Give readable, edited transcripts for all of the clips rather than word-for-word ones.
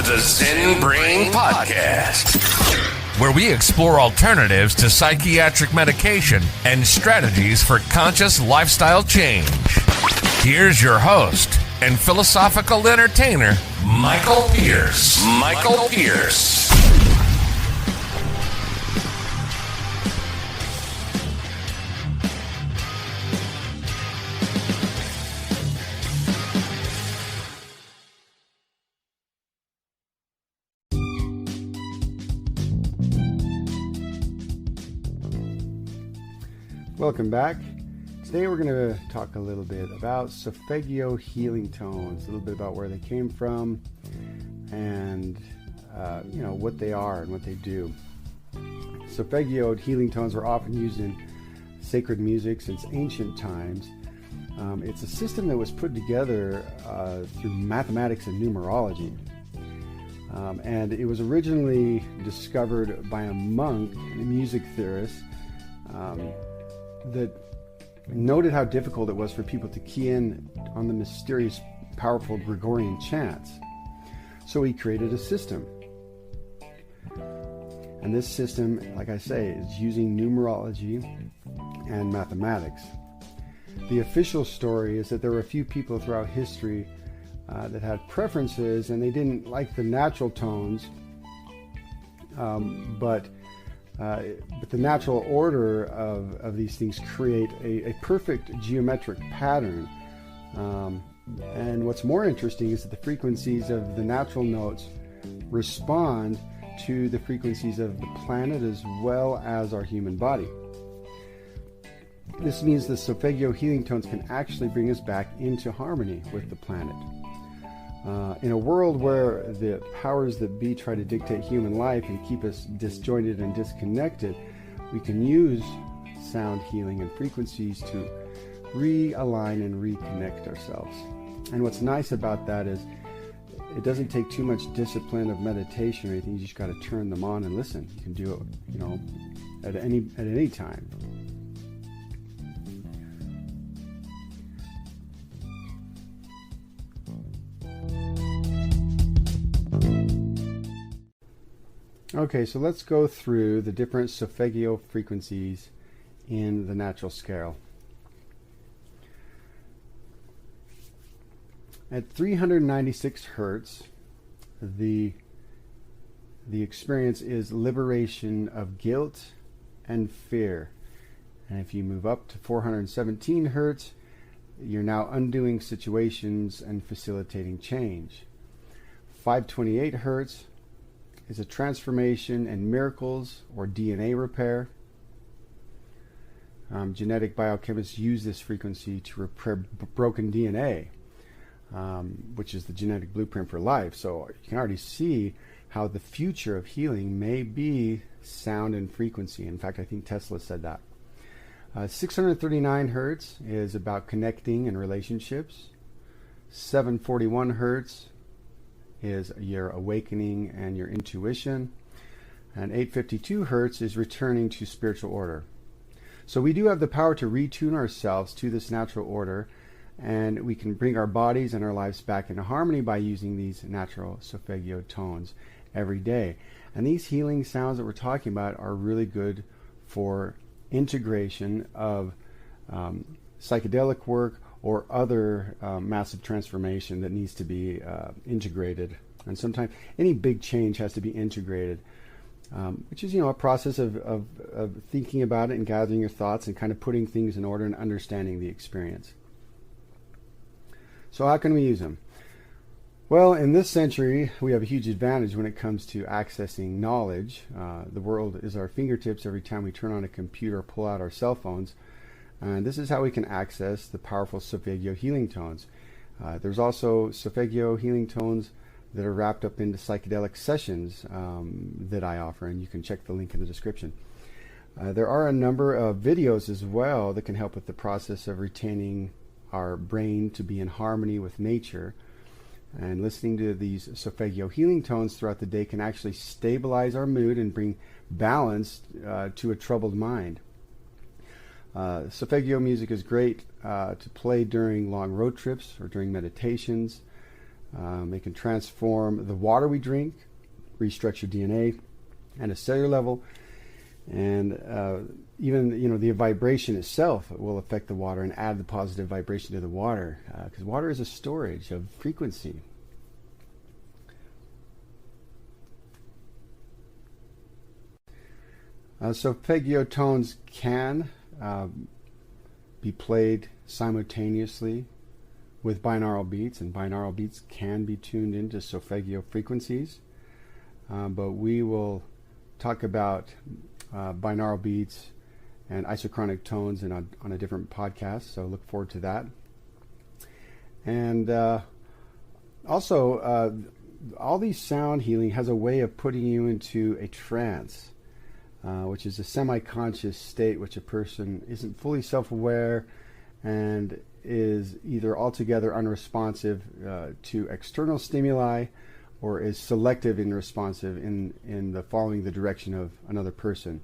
the Zen Brain Podcast, where we explore alternatives to psychiatric medication and strategies for conscious lifestyle change. Here's your host and philosophical entertainer, Michael Pierce. Michael Pierce. Welcome back. Today we're going to talk a little bit about Sophegio Healing Tones, a little bit about where they came from and what they are and what they do. Sophegio healing tones were often used in sacred music since ancient times. It's a system that was put together through mathematics and numerology. And it was originally discovered by a monk and a music theorist that noted how difficult it was for people to key in on the mysterious, powerful Gregorian chants. So he created a system. And this system, like I say, is using numerology and mathematics. The official story is that there were a few people throughout history that had preferences, and they didn't like the natural tones, but the natural order of these things create a perfect geometric pattern. And what's more interesting is that the frequencies of the natural notes respond to the frequencies of the planet as well as our human body. This means the Sophegio healing tones can actually bring us back into harmony with the planet. In a world where the powers that be try to dictate human life and keep us disjointed and disconnected, we can use sound healing and frequencies to realign and reconnect ourselves. And what's nice about that is it doesn't take too much discipline of meditation or anything. You just got to turn them on and listen. You can do it, at any time. Okay, so let's go through the different Solfeggio frequencies in the natural scale. At 396 hertz, the experience is liberation of guilt and fear. And if you move up to 417 hertz, you're now undoing situations and facilitating change. 528 hertz is a transformation and miracles or DNA repair. Genetic biochemists use this frequency to repair broken DNA, which is the genetic blueprint for life. So you can already see how the future of healing may be sound and frequency. In fact, I think Tesla said that. 639 hertz is about connecting and relationships. 741 hertz is your awakening and your intuition. And 852 hertz is returning to spiritual order. So we do have the power to retune ourselves to this natural order, and we can bring our bodies and our lives back into harmony by using these natural Sophegio tones every day. And these healing sounds that we're talking about are really good for integration of psychedelic work or other massive transformation that needs to be integrated. And sometimes any big change has to be integrated, which is, a process of thinking about it and gathering your thoughts and kind of putting things in order and understanding the experience. So how can we use them? Well, in this century, we have a huge advantage when it comes to accessing knowledge. The world is our fingertips every time we turn on a computer or pull out our cell phones. And this is how we can access the powerful Sophegio healing tones. There's also Sophegio healing tones that are wrapped up into psychedelic sessions that I offer, and you can check the link in the description. There are a number of videos as well that can help with the process of retaining our brain to be in harmony with nature. And listening to these Sophegio healing tones throughout the day can actually stabilize our mood and bring balance to a troubled mind. Solfeggio music is great to play during long road trips or during meditations. They can transform the water we drink, restructure DNA at a cellular level, and even the vibration itself will affect the water and add the positive vibration to the water, because water is a storage of frequency. Sophegio tones can be played simultaneously with binaural beats, and binaural beats can be tuned into Solfeggio frequencies. But we will talk about binaural beats and isochronic tones on a different podcast, so look forward to that. And also, all these sound healing has a way of putting you into a trance, which is a semi-conscious state which a person isn't fully self-aware and is either altogether unresponsive to external stimuli, or is selective and responsive in the following the direction of another person.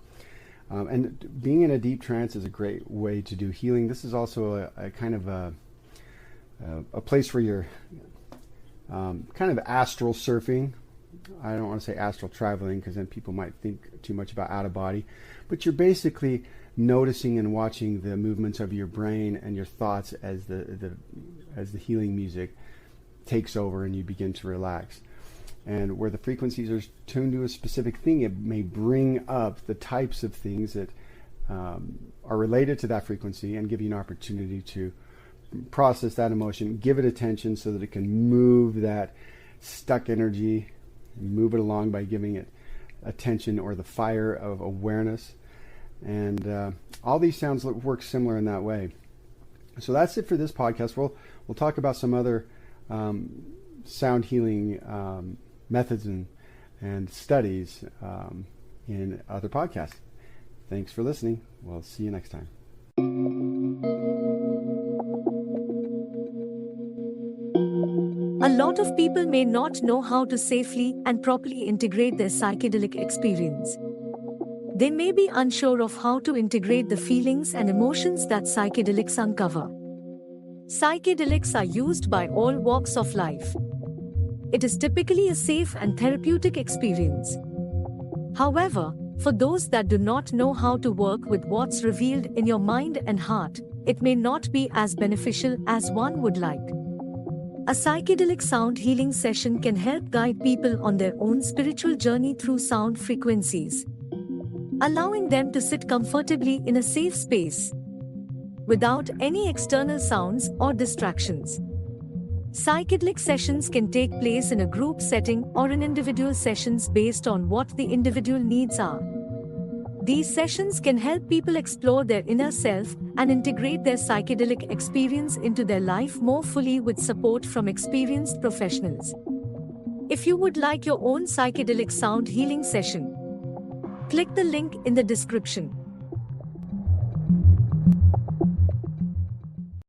And being in a deep trance is a great way to do healing. This is also a kind of a place where you're kind of astral surfing. I don't want to say astral traveling, because then people might think too much about out of body, but you're basically noticing and watching the movements of your brain and your thoughts as the healing music takes over and you begin to relax. And where the frequencies are tuned to a specific thing, it may bring up the types of things that are related to that frequency and give you an opportunity to process that emotion, give it attention so that it can move that stuck energy, move it along by giving it attention or the fire of awareness. And all these sounds work similar in that way. So that's it for this podcast. We'll talk about some other sound healing methods and studies in other podcasts. Thanks for listening. We'll see you next time. A lot of people may not know how to safely and properly integrate their psychedelic experience. They may be unsure of how to integrate the feelings and emotions that psychedelics uncover. Psychedelics are used by all walks of life. It is typically a safe and therapeutic experience. However, for those that do not know how to work with what's revealed in your mind and heart, it may not be as beneficial as one would like. A psychedelic sound healing session can help guide people on their own spiritual journey through sound frequencies, allowing them to sit comfortably in a safe space without any external sounds or distractions. Psychedelic sessions can take place in a group setting or in individual sessions based on what the individual needs are. These sessions can help people explore their inner self and integrate their psychedelic experience into their life more fully with support from experienced professionals. If you would like your own psychedelic sound healing session, click the link in the description.